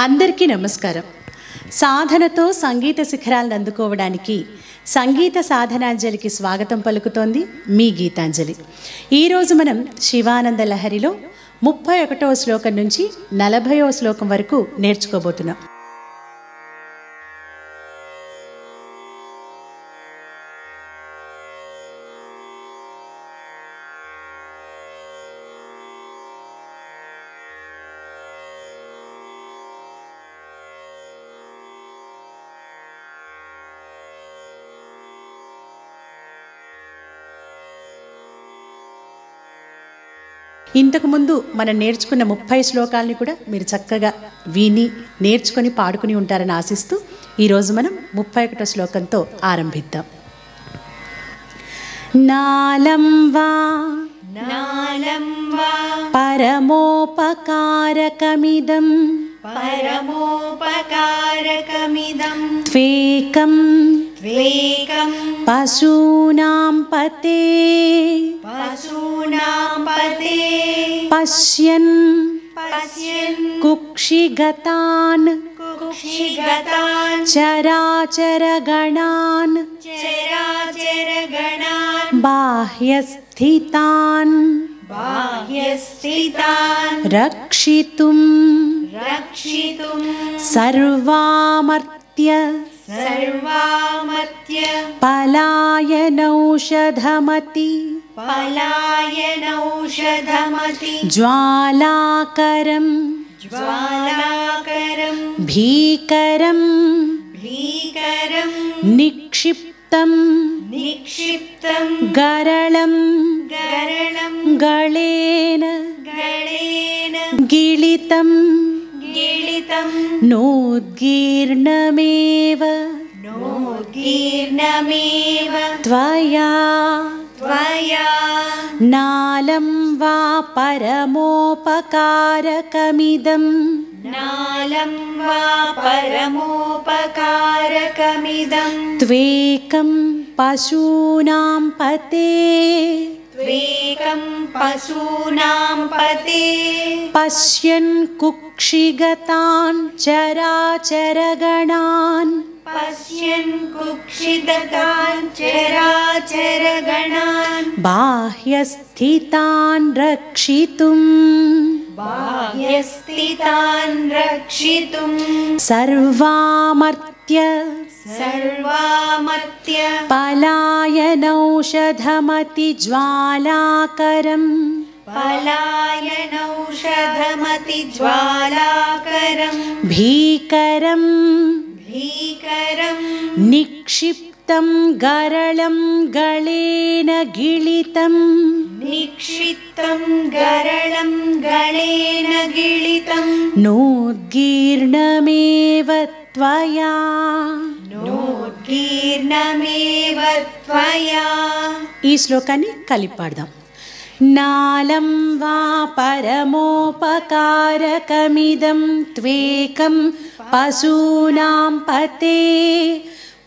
అందరికీ నమస్కారం. సాధనతో సంగీత శిఖరాలను అందుకోవడానికి సంగీత సాధనాంజలికి స్వాగతం పలుకుతోంది మీ గీతాంజలి. ఈరోజు మనం శివానంద లహరిలో 31వ శ్లోకం నుంచి 40వ శ్లోకం వరకు నేర్చుకోబోతున్నాం. ఇంతకుముందు మనం నేర్చుకున్న 30 శ్లోకాలని కూడా మీరు చక్కగా విని నేర్చుకొని పాడుకుని ఉంటారని ఆశిస్తూ ఈరోజు మనం 31వ శ్లోకంతో ఆరంభిద్దాం. నాలం వా పరమోపకారకమిదం త్వేకం పశూనాం పతే పశ్యన్ కుక్షిగతాన్ చరాచరగణాన్ బాహ్యస్థితాన్ రక్షితుం సర్వామర్త్య పలాయనౌషధమతి జ్వాలాకరం భీకరం నిక్షిప్తం గరళం గళేన గిళితం నోద్గీర్ణమేవ త్వయా నాలం వా పరమోపకారకమిదం త్వేకం పశూనాం పతే పశ్యన్ కుక్షిగతాన్ చరాచరగణాన్ బాహ్యస్థితాన్ రక్షితుం సర్వామర్త్య పలాయనౌషధమతి జ్వాలాకరం భీకరం నిక్షిప్తం గరళం గళేన గిళితం నోద్గీర్ణమేవ త్వయా ఈ శ్లోకాన్ని కలిపి పాడదాం. నాలం వా పరమోపకారకమిదం త్వేకం పశూనాం పతే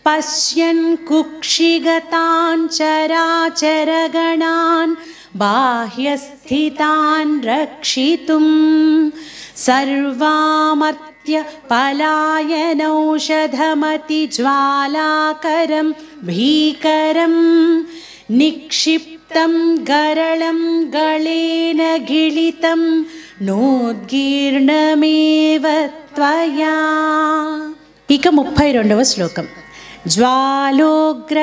పశ్యన్ కుక్షిగతాన్ చరాచరగణాన్ బాహ్యస్థితాన్ రక్షితుం సర్వామర్త్య పలాయనౌషధమతి జ్వాలాకరం భీకరం నిక్షిప్తం గరళం గళేన గిళితం నోద్గీర్ణమేవ త్వయా. ఇక 32వ శ్లోకం. జ్వాలోగ్ర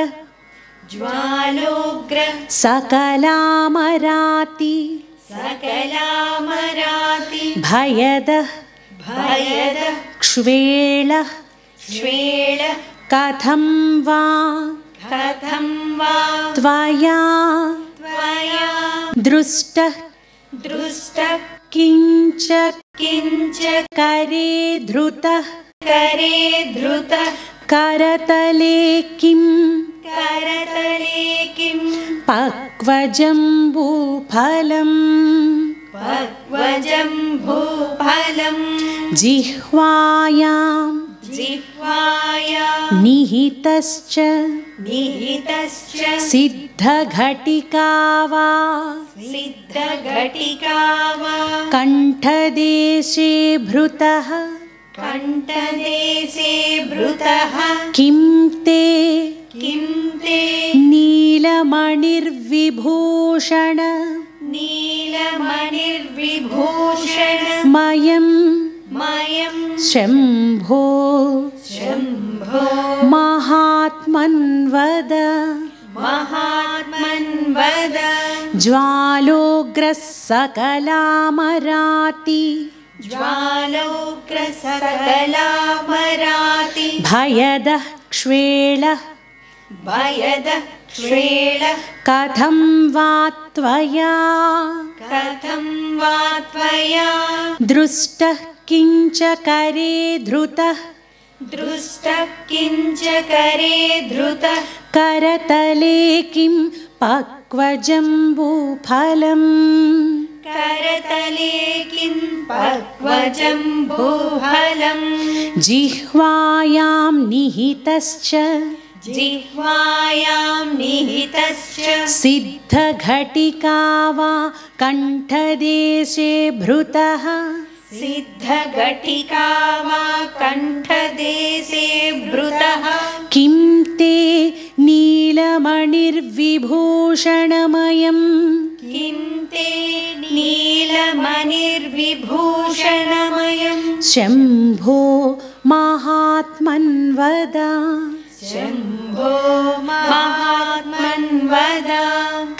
సకలామరాతి భయద క్ష్వేళ కథం వా త్వయా దృష్ట కించ కరే ధృత కరతలే కిం పక్వజంబూఫలం జిహ్వాయాం నిహితశ్చ సిద్ధఘటికా వా కంఠదేశే భృతః कण्ठदेशे भृतः किं ते नीलमणिर्विभूषण नीलमणिर्विभूषण मयं शम्भो महात्मन्वद ज्वालोग्रः सकलामराति भयदः क्ष्वेलः कथं वा त्वया दृष्टः किञ्च करे धृतः करतले किं पक्वजम्बूफलम् जिह्वायां निहितश्च सिद्धघटिका वा कण्ठदेशे भृतः किं ते नीलमणिर्विभूषणमयम् शम्भो महात्मन्वद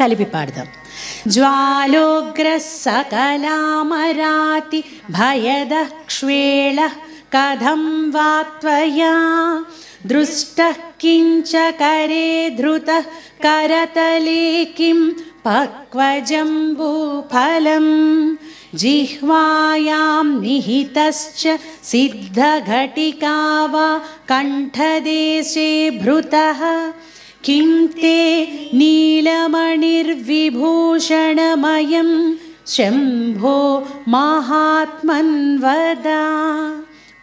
కలిపి పాడదాం. ज्वालोग्रः सकलामराति भयदः क्ष्वेलः कथं वा त्वया दृष्टः किञ्च करे धृतः करतले किं पक्वजम्बूफलम् जिह्वायां निहितश्च सिद्धघटिका वा कण्ठदेशे भृतः किं ते नीलमणिर्विभूषणमयं शम्भो महात्मन्वद.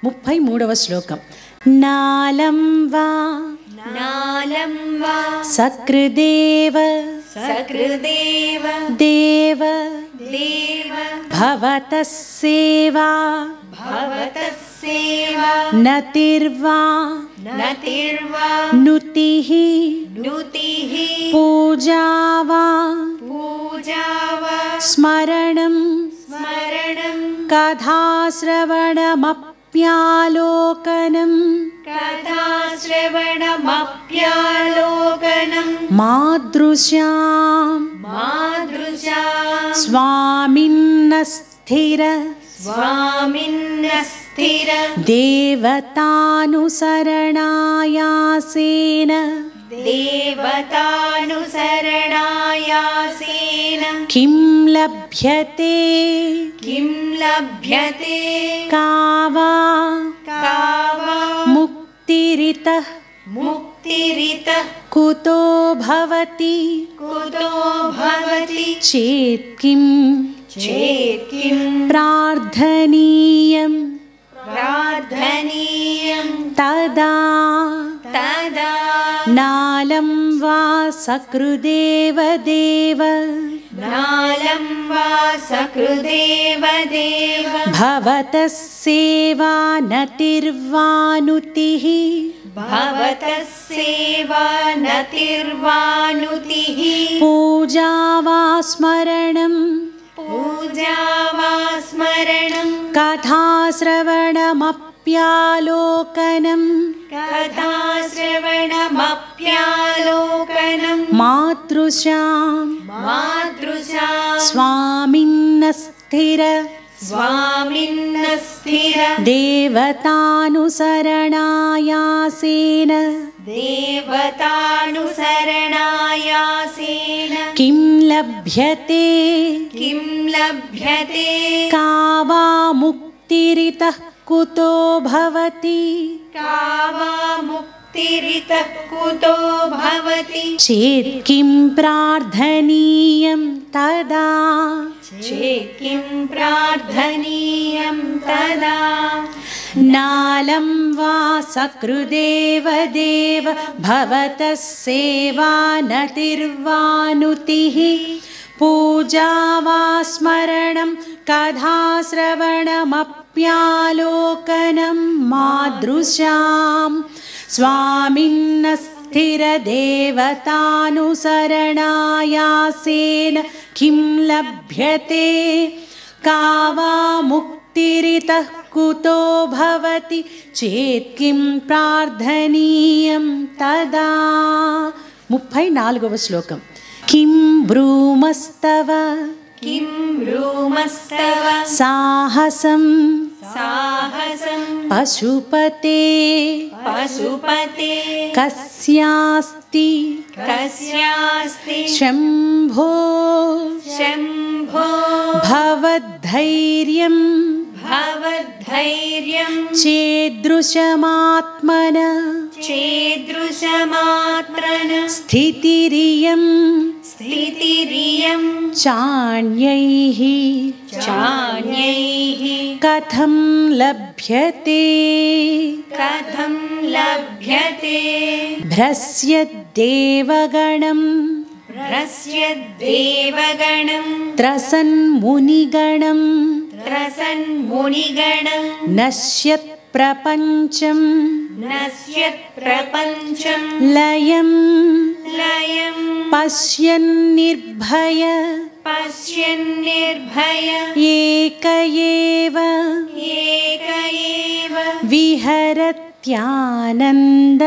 33వ శ్లోకం. नालं वा सकृदेव देव भवतः सेवा नतिर्वा नुतिः पूजा वा स्मरणं कथाश्रवणमप्यालोकनं मादृशां स्वामिन्नस्थिर देवतानुसरणायासेन किं लभ्यते का वा मुक्तिरितः कुतो भवति चेत् किं प्रार्थनीयं तदा नालं वा सकृदेव देव भवतः सेवा नतिर्वानुतिः पूजा वा स्मरणं कथाश्रवणमप्यालोकनं मातृशां स्वामिन्नस्थिर देवतानुसरणायासेन किं लभ्यते का वा मुक्तिरितः कुतो भवति चेत् किं प्रार्थनीयं तदा नालं वा सकृदेव देव भवतः सेवा नतिर्वानुतिः पूजा वा स्मरणं कथाश्रवणमप्यालोकनं स्वाप्यालोकनं मादृशां स्वामिन्न स्थिरदेवतानुसरणायासेन किं लभ्यते का वा मुक्तिरितः कुतो भवति चेत् किं प्रार्थनीयं तदा 34వ శ్లోకం किं ब्रूमस्तव किं ब्रूमस्तव साहसं पशुपते पशुपते कस्यास्ति शम्भो भवद्धैर्यं चेदृशमात्मन स्थितिरियं चान्यैः कथं लभ्यते भ्रस्यद्देवगणं त्रसन्मुनिगणं नश्यत्प्रपञ्चं लयं पश्यन्निर्भय एक एव विहरत्यानन्द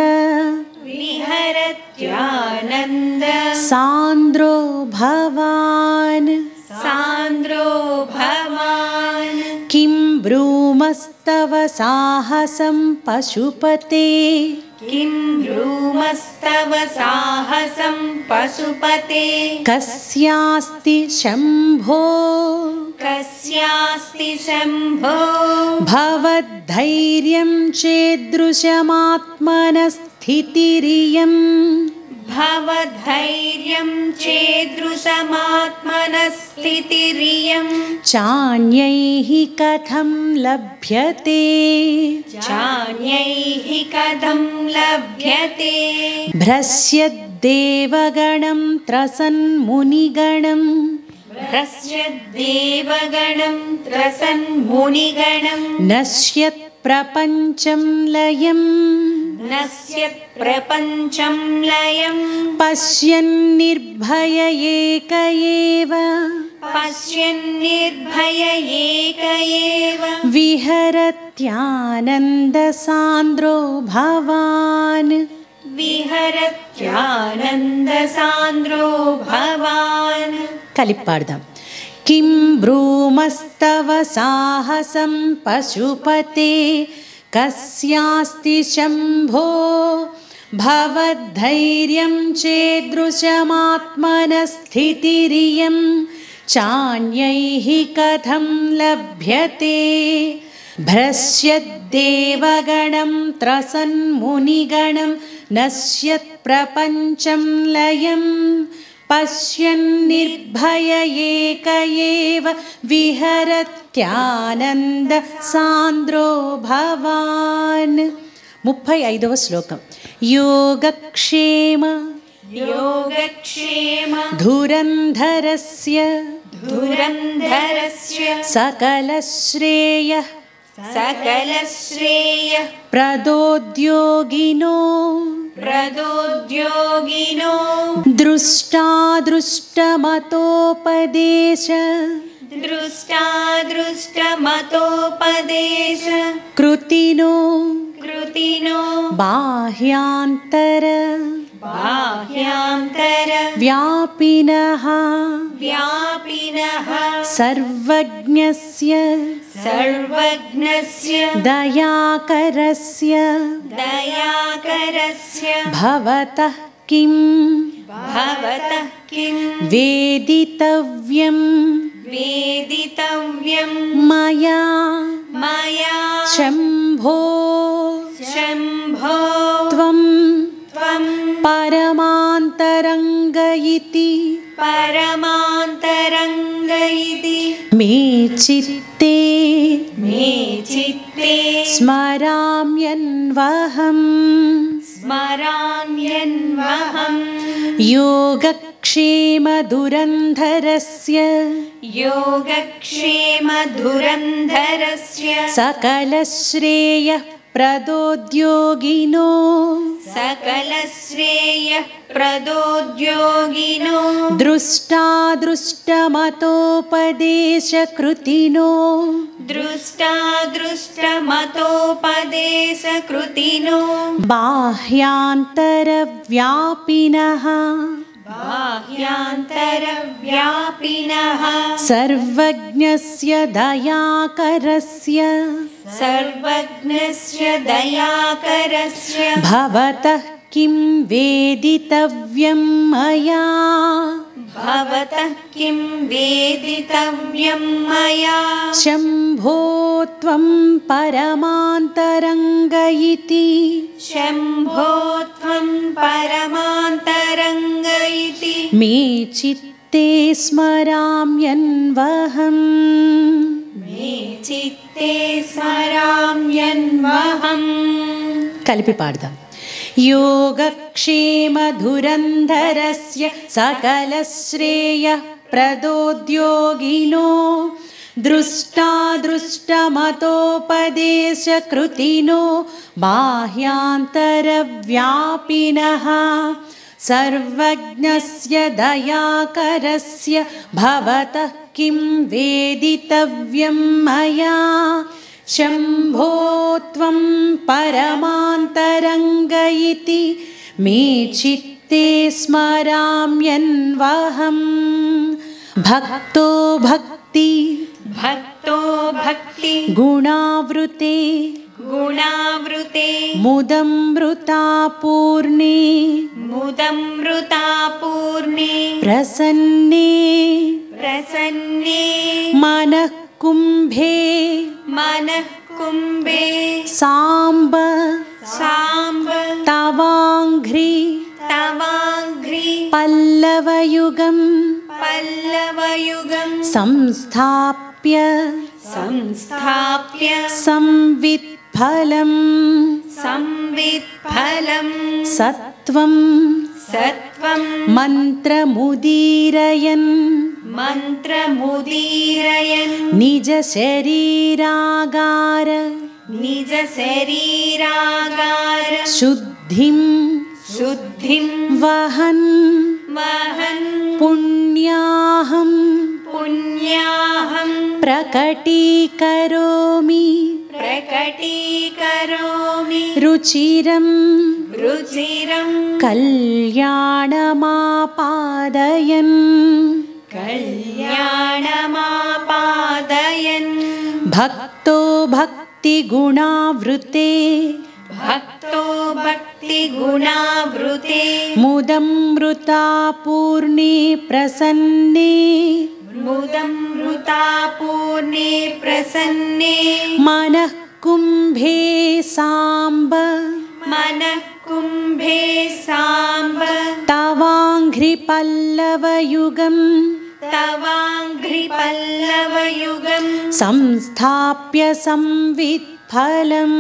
सान्द्रो भवान् किं ब्रूमस्तव साहसं पशुपते किं ब्रूमस्तव साहसं पशुपते कस्यास्ति शम्भो भवद्धैर्यं चेदृशमात्मनस्थितिरियं चान्यैः कथं लभ्यते भ्रस्यद्देवगणं त्रसन्मुनिगणं नश्यत्प्रपञ्चं लयं पश्यन्निर्भय एक एव विहरत्यानन्दसान्द्रो भवान् కలిపి పాడదాం किं ब्रूमस्तव साहसं पशुपते कस्यास्ति शम्भो भवद्धैर्यं चेदृशमात्मनस्थितिरियं चान्यैः कथं लभ्यते भ्रस्यद्देवगणं त्रसन्मुनिगणं नश्यत्प्रपञ्चं लयं पश्यन्निर्भय एक एव विहरत्यानन्द सान्द्रो भवान् 35వ శ్లోకం योगक्षेम धुरन्धरस्य सकलश्रेयः प्रदोद्योगिनो दृष्टादृष्टमतोपदेश कृतिनो बाह्यांतर व्यापिनः सर्वज्ञस्य दयाकरस्य भवतः किं वेदितव्यं मया शम्भो त्वं परमान्तरङ्ग इति मे चित्ते स्मराम्यन्वहम् योगक्षेम योगक्षेमधुरन्धरस्य योगक्षेमधुरन्धरस्य सकलश्रेयः प्रदोद्योगिनो सकलश्रेयः प्रदोद्योगिनो दृष्टादृष्टमतोपदेशकृतिनो दृष्टादृष्टमतोपदेशकृतिनो बाह्यान्तरव्यापिनः बाह्यान्तरव्यापिनः सर्वज्ञस्य दयाकरस्य सर्वज्ञस्य दयाकरस्य भवतः किं वेदितव्यं मया भवतः किं वेदितव्यं मया शम्भो त्वं परमान्तरङ्ग इति शम्भो त्वं परमान्तरङ्ग इति मे चित्ते स्मराम्यन्वहम् मे चित्ते स्मराम्यन्वहम् కలిపి పాడదాం योगक्षेमधुरन्धरस्य सकलश्रेयः प्रदोद्योगिनो दृष्टादृष्टमतोपदेशकृतिनो बाह्यान्तरव्यापिनः सर्वज्ञस्य दयाकरस्य भवतः किं वेदितव्यं मया शम्भो त्वं परमान्तरङ्ग इति मे चित्ते स्मराम्यन्वहम् भक्तो भक्ति गुणावृते मुदमृतापूर्णे प्रसन्ने मनः कुम्भे साम्ब तवाङ्घ्रि पल्लवयुगं संस्थाप्य संवित्फलं सत्वं मन्त्रमुदीरयन् निज शरीरागार शुद्धिं वहन् पुण्याहं प्रकटीकरोमि रुचिरं कल्याणमापादयन् भक्तो भक्तिगुणावृते मुदमृतापूर्णे प्रसन्ने मनः कुम्भे साम्ब तवाङ्घ्रिपल्लवयुगं संस्थाप्य संवित्फलं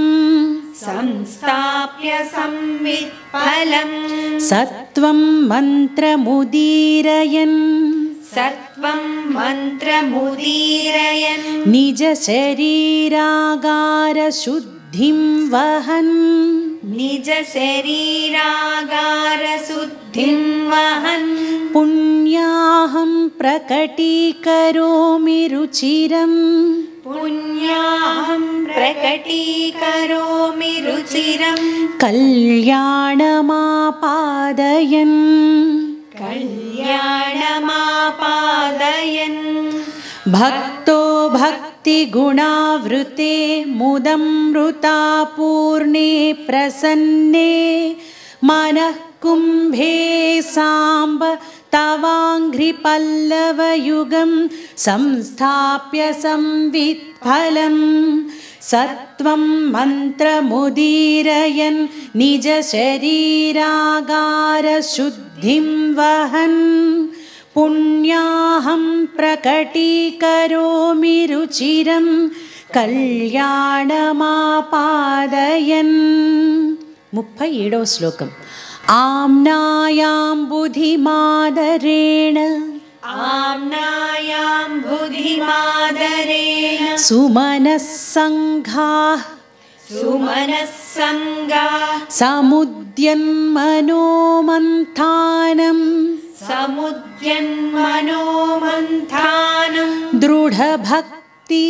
सत्वं मन्त्रमुदीरयन् निज शरीरागार शुद्धिं वहन् पुण्याहं प्रकटीकरोमि रुचिरं कल्याणमापादयन् भक्तो भक्तिगुणावृते मुदमृतापूर्णे प्रसन्ने मनः कुम्भे साम्ब तवाङ्घ्रिपल्लवयुगं संस्थाप्य संवित्फलं सत्वं मन्त्रमुदीरयन् निज शरीरागार शुद्धिं वहन् पुण्याहं प्रकटीकरोमि रुचिरं कल्याणमापादयन् 37వ శ్లోకం आम्नायाम्बुधिमादरेण आम्नायाम्बुधिमादरेण सुमनः सङ्घाः सुमनः सङ्गाः समुद्यन्मनोमन्थानं समुद्यन्मनोमन्थानं दृढभक्ति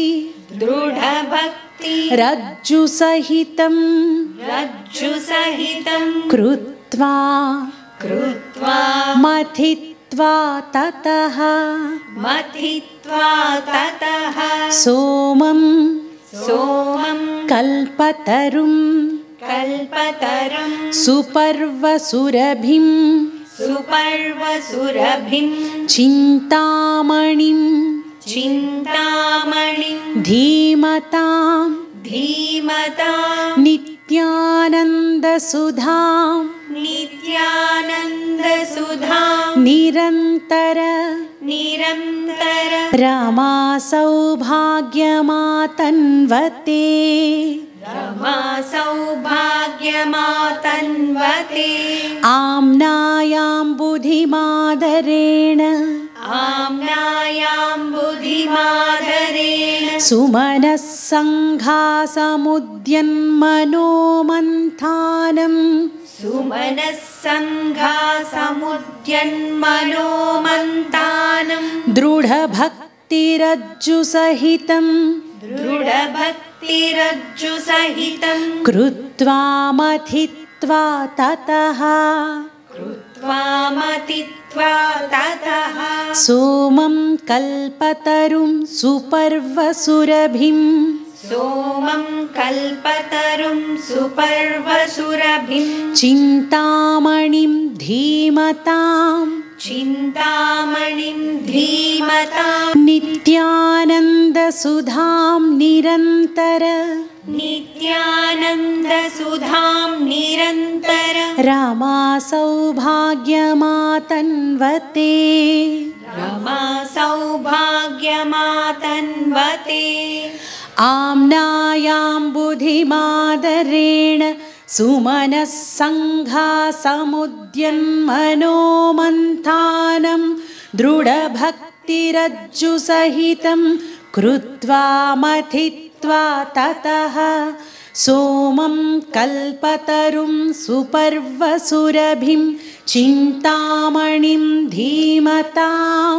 दृढभक्ति रज्जुसहितं रज्जुसहितं कृत्वा मथित्वा ततः मथित्वा ततः सोमं कल्पतरुं कल्पतरुं सुपर्वसुरभिं सुपर्वसुरभिं चिन्तामणिं चिन्तामणिं धीमतां नित्यानन्दसुधां नित्यानन्दसुधां निरन्तर रमा सौभाग्यमातन्वते रमा सौभाग्यमातन्वते आम्नायाम्बुधिमादरेण आम्नायाम्बुधिमादरेण सुमनः सङ्घासमुद्यन्मनोमन्थानं सुमनः सङ्घासमुद्यन्मनोमन्थानं दृढभक्तिरज्जुसहितं दृढभक्तिरज्जुसहितं कृत्वा मथित्वा ततः मथित्वा ततः सोमं कल्पतरुं सुपर्वसुरभिं सोमं कल्पतरुं सुपर्वसुरभिं चिन्तामणिं धीमतां चिन्तामणिं धीमतां नित्यानन्दसुधां निरन्तर नित्यानन्दसुधां निरन्तर रमा सौभाग्यमातन्वते रमा सौभाग्यमातन्वते आम्नायाम्बुधिमादरेण सुमनः सङ्घासमुद्यन्मनोमन्थानं दृढभक्तिरज्जुसहितं कृत्वा मथित्वा ततः सोमं कल्पतरुं सुपर्वसुरभिं चिन्तामणिं धीमतां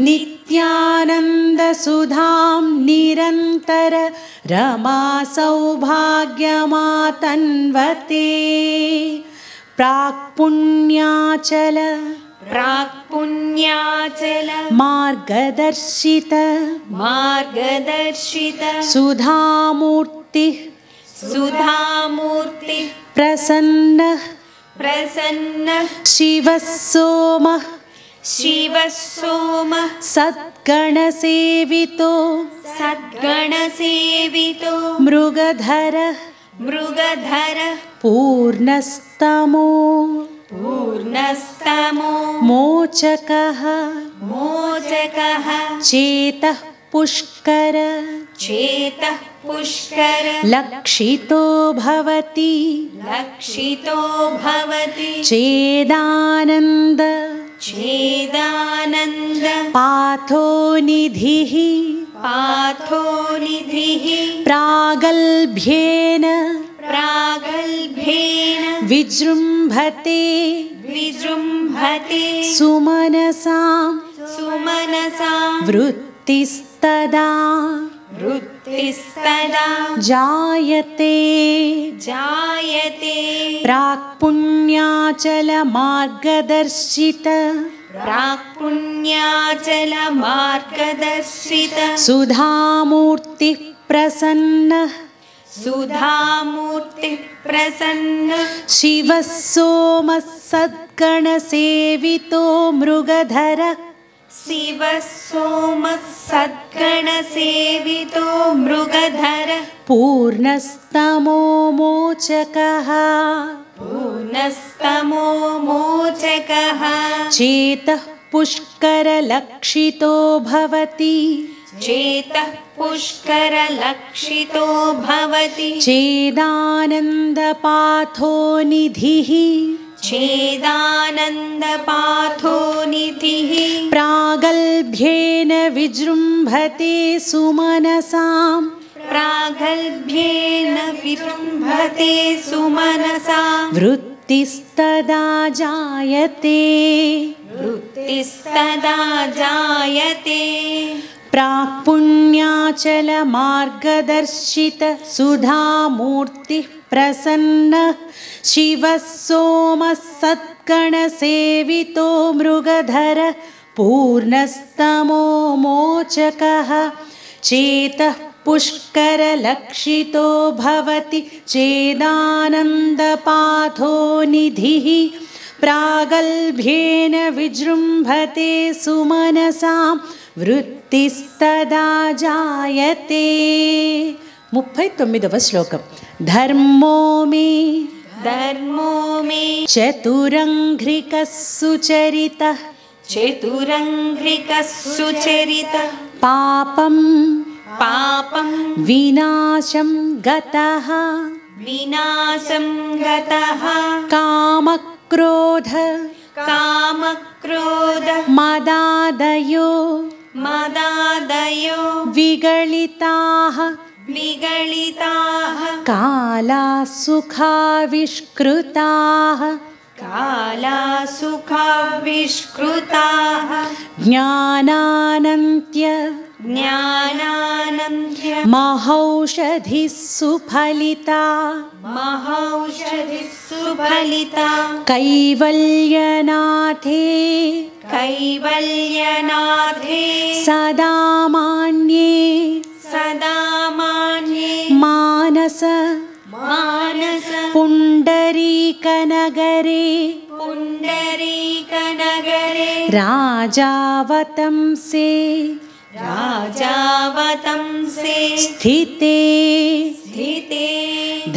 नित्यानन्दसुधां निरन्तर रमा सौभाग्यमातन्वते प्राक्पुण्याचल मार्गदर्शित सुधामूर्तिः प्रसन्नः शिवः सोमः सद्गणसेवितो मृगधरः पूर्णस्तमो मोचकः चेतः पुष्कर लक्षितो भवति चेदानन्द पाथोनिधिः प्रागल्भ्येन विजृम्भते सुमनसां वृत्तिस्तदा जायते प्राक्पुण्याचल मार्गदर्शित सुधामूर्तिः प्रसन्नः शिवः सोमः सद्गणसेवितो मृगधरः पूर्णस्तमो मोचकः चेतः पुष्करलक्षितो भवति चेदानन्दपाथोनिधिः छेदानन्दपाथो निधिः प्रागल्भ्येन विजृम्भते सुमनसाम् प्रागल्भ्येन विजृम्भते सुमनसा वृत्तिस्तदा जायते वृत्तिस्तदा जायते प्राक्पुण्याचलमार्गदर्शित सुधामूर्तिः प्रसन्नः शिवः सोमः सत्कणसेवितो मृगधरः पूर्णस्तमो मोचकः चेतः पुष्करलक्षितो भवति चेदानन्दपाथो निधिः प्रागल्भ्येन विजृम्भते सुमनसां वृत्तिस्तदा जायते 39వ శ్లోకం ధర్మో మే చతురంఘ్రికः సుచరితః పాపం వినాశం గతః కామక్రోధ మదాదయో విగళితాః కాలాసుఖావిష్కృతాః జ్ఞానానంత్య మహౌషధిः సుఫలితా కైవల్యనాథే సదా మాన్యే మానస పుండరీకనగరే రాజావతంసే స్థితే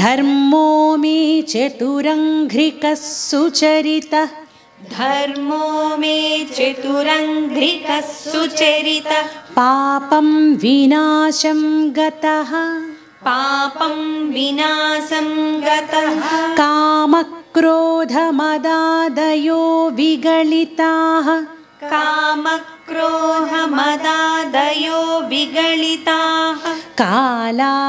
ధర్మో మే చతురంఘ్రికः సుచరితః పాపం వినాశం గతః కామక్రోధమదాదయో విగళితాః కాలాసుఖావిష్కృతాః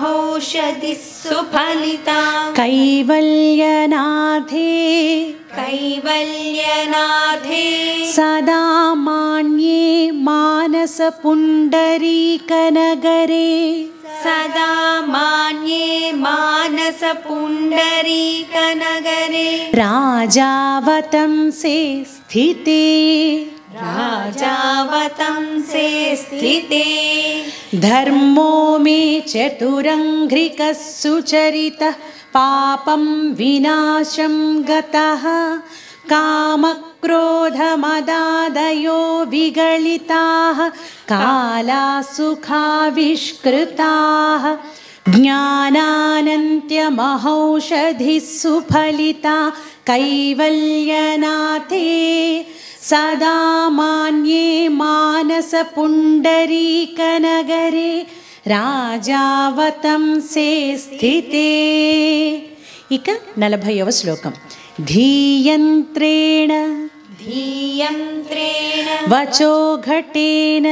జ్ఞానానంత్యమహౌషధిः సుఫలితా కైవల్యనాథే సదా మాన్యే మానస పుండరీకనగరే రాజావతంసే స్థితే ధర్మో మే చతురంఘ్రికः సుచరితః పాపం వినాశం గతః కామక్రోధమదాదయో విగళితాః కాలాసుఖావిష్కృతాః జ్ఞానానంత్యమహౌషధిः సుఫలితా కైవల్యనాథే సదా మాన్యే మానస పుండరీకనగరే రాజావతంసే స్థితే ఇక 40వ శ్లోకం ధీయంత్రేణ వచోఘటేన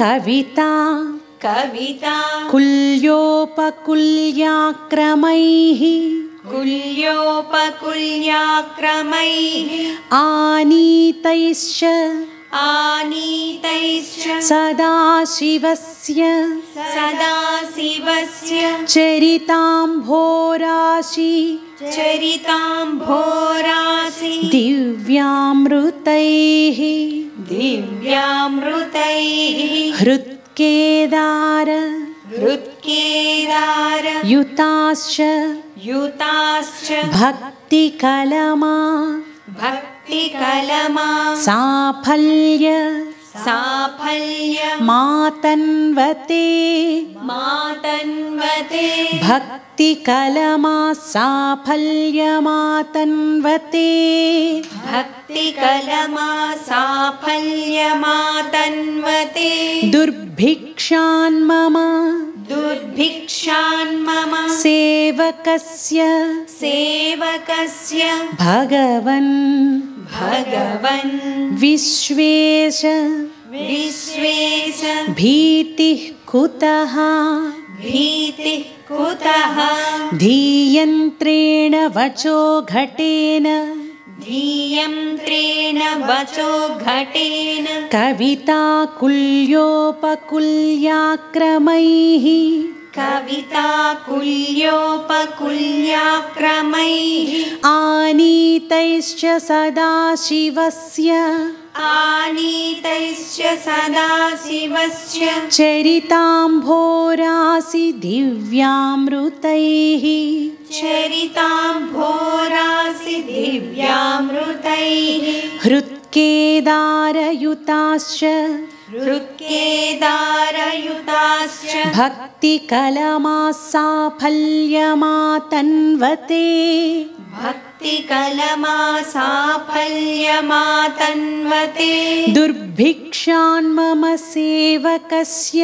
కవితా కుల్యోపకుల్యాక్రమైః ఆనీతైశ్చ సదాశివస్య చరితాంభోరాశి దివ్యామృతైః హృత్కేదార युताश्च भक्तिकलमा साफल्य साफल्यं मातन्वते मातन्वते भक्तिकलमा साफल्यमातन्वते भक्तिकलमा साफल्यमातन्वते दुर्भिक्षान्मम दुर्भिक्षान्मम सेवकस्य सेवकस्य भगवन् भगवन् विश्वेश विश्वेश भीतिः कुतः भीतिः कुतः धीयन्त्रेण वचो घटेन धीयन्त्रेण वचो घटेन कविताकुल्योपकुल्याक्रमैः कविताकुल्योपकुल्याक्रमैः आनीतैश्च सदाशिवस्य आनीतैश्च सदाशिवस्य चरिताम्भोरासि दिव्यामृतैः चरिताम्भोरासि दिव्यामृतैः हृत्केदारयुताश्च हृत्केदारयुताश्च भक्तिकलमा साफल्यमातन्वते भक्तिकलमा साफल्यमातन्वते दुर्भिक्षान्मम सेवकस्य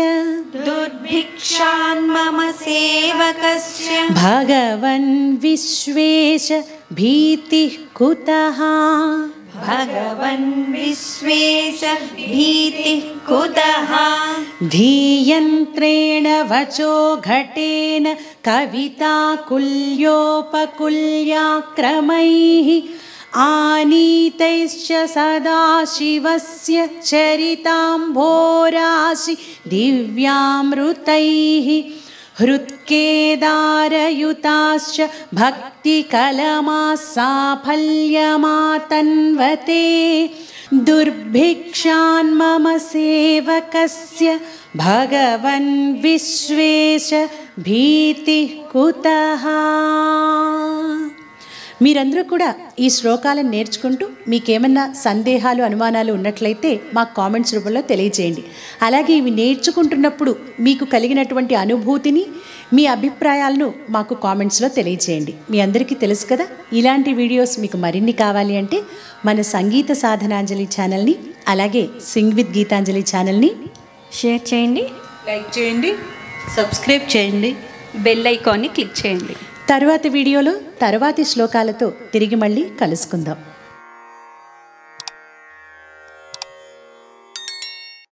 दुर्भिक्षान्मम सेवकस्य भगवन् विश्वेश भीतिः कुतः भगवन् विश्वेश भीतिः कुतः धीयन्त्रेण वचो घटेन कविताकुल्योपकुल्याक्रमैः आनीतैश्च सदाशिवस्य चरिताम्भोरासि दिव्यामृतैः हृत्केदारयुताश्च भक्तिकलमा साफल्यमातन्वते दुर्भिक्षान्मम सेवकस्य भगवन् विश्वेश भीतिः कुतः. మీరందరూ కూడా ఈ శ్లోకాలను నేర్చుకుంటూ మీకేమన్నా సందేహాలు అనుమానాలు ఉన్నట్లయితే మాకు కామెంట్స్ రూపంలో తెలియజేయండి. అలాగే ఇవి నేర్చుకుంటున్నప్పుడు మీకు కలిగినటువంటి అనుభూతిని మీ అభిప్రాయాలను మాకు కామెంట్స్లో తెలియజేయండి. మీ అందరికీ తెలుసు కదా, ఇలాంటి వీడియోస్ మీకు మరిన్ని కావాలి అంటే మన సంగీత సాధనాంజలి ఛానల్ని అలాగే సింగ్ విత్ గీతాంజలి ఛానల్ని షేర్ చేయండి, లైక్ చేయండి, సబ్స్క్రైబ్ చేయండి, బెల్ ఐకాన్ని క్లిక్ చేయండి. తరువాతి వీడియోలో తరువాతి శ్లోకాలతో తిరిగి మళ్ళీ కలుసుకుందాం.